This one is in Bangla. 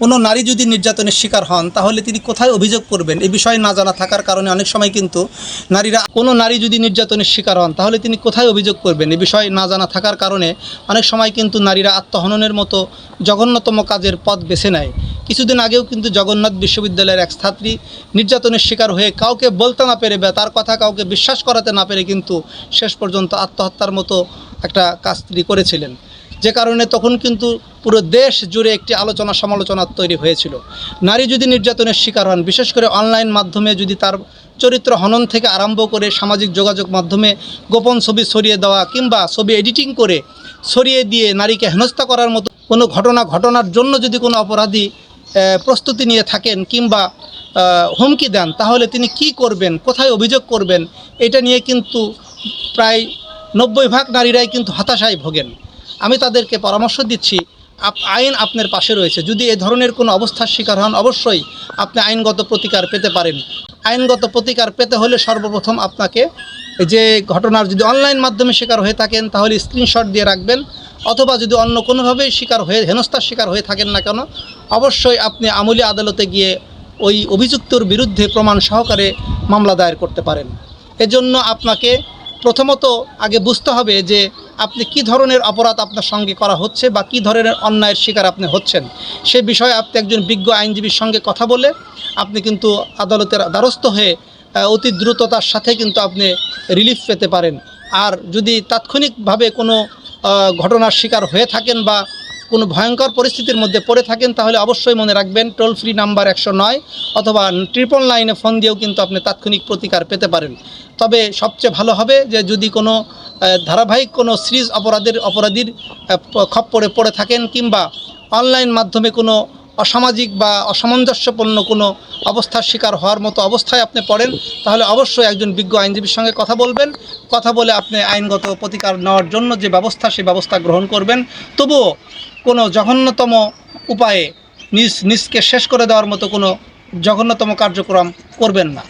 কোনো নারী যদি নির্যাতনের শিকার হন তাহলে তিনি কোথায় অভিযোগ করবেন এই বিষয়ে না জানা থাকার কারণে অনেক সময় কিন্তু কোনো নারী যদি নির্যাতনের শিকার হন তাহলে তিনি কোথায় অভিযোগ করবেন এই বিষয়ে না জানা থাকার কারণে অনেক সময় কিন্তু নারীরা আত্মহননের মতো জঘন্যতম কাজের পথ বেছে নেয়। কিছুদিন আগেও কিন্তু জগন্নাথ বিশ্ববিদ্যালয়ের এক ছাত্রী নির্যাতনের শিকার হয়ে কাউকে বলতে না পেরে বা তার কথা কাউকে বিশ্বাস করাতে না পেরে কিন্তু শেষ পর্যন্ত আত্মহত্যার মতো একটা কাজ তিনি করেছিলেন, যে কারণে তখন কিন্তু পুরো দেশ জুড়ে একটি আলোচনা সমালোচনা তৈরি হয়েছিল। নারী যদি নির্যাতনের শিকার হন, বিশেষ করে অনলাইন মাধ্যমে যদি তার চরিত্র হনন থেকে আরম্ভ করে সামাজিক যোগাযোগ মাধ্যমে গোপন ছবি ছড়িয়ে দেওয়া কিংবা ছবি এডিটিং করে ছড়িয়ে দিয়ে নারীকে হেনস্থা করার মতো কোনো ঘটনার জন্য যদি কোনো অপরাধী প্রস্তুতি নিয়ে থাকেন কিংবা হুমকি দেন, তাহলে তিনি কি করবেন, কোথায় অভিযোগ করবেন, এটা নিয়ে কিন্তু প্রায় 90% নারীরাই কিন্তু হতাশায় ভোগেন। আমি তাদেরকে পরামর্শ দিচ্ছি, আইন আপনার পাশে রয়েছে। যদি এ ধরনের কোনো অবস্থার শিকার হন অবশ্যই আপনি আইনগত প্রতিকার পেতে পারেন। আইনগত প্রতিকার পেতে হলে সর্বপ্রথম আপনাকে যে ঘটনার যদি অনলাইন মাধ্যমে শিকার হয়ে থাকেন তাহলে স্ক্রিনশট দিয়ে রাখবেন, অথবা যদি অন্য কোনোভাবেই হেনস্থার শিকার হয়ে থাকেন না কেন অবশ্যই আপনি আমলি আদালতে গিয়ে ওই অভিযুক্তর বিরুদ্ধে প্রমাণ সহকারে মামলা দায়ের করতে পারেন। এজন্য আপনাকে প্রথমত আগে বুঝতে হবে যে আপনি কি ধরনের অপরাধ আপনার সঙ্গে করা হচ্ছে বা কী ধরনের অন্যায়ের শিকার আপনি হচ্ছেন, সে বিষয়ে আপনি একজন বিজ্ঞ আইনজীবীর সঙ্গে কথা বলে আপনি কিন্তু আদালতের দ্বারস্থ হয়ে অতি দ্রুততার সাথে কিন্তু আপনি রিলিফ পেতে পারেন। আর যদি তাৎক্ষণিকভাবে কোনো ঘটনার শিকার হয়ে থাকেন বা কোনো ভয়ঙ্কর পরিস্থিতির মধ্যে পড়ে থাকেন তাহলে অবশ্যই মনে রাখবেন টোল ফ্রি নাম্বার 109 অথবা 999 ফোন দিয়েও কিন্তু আপনি তাৎক্ষণিক প্রতিকার পেতে পারেন। তবে সবচেয়ে ভালো হবে যে যদি কোনো ধারাবাহিক কোনো সিরিজ অপরাধীর খপ্পরে পড়ে থাকেন কিংবা অনলাইন মাধ্যমে কোনো অসামাজিক বা অসামঞ্জস্যপূর্ণ কোনো অবস্থার শিকার হওয়ার মতো অবস্থায় আপনি পড়েন তাহলে অবশ্যই একজন বিজ্ঞ আইনজীবীর সঙ্গে কথা বলবেন। কথা বলে আপনি আইনগত প্রতিকার নেওয়ার জন্য যে ব্যবস্থা সেই ব্যবস্থা গ্রহণ করবেন। তবুও কোনো জঘন্যতম উপায়ে নিজকে শেষ করে দেওয়ার মতো কোনো জঘন্যতম কার্যক্রম করবেন না।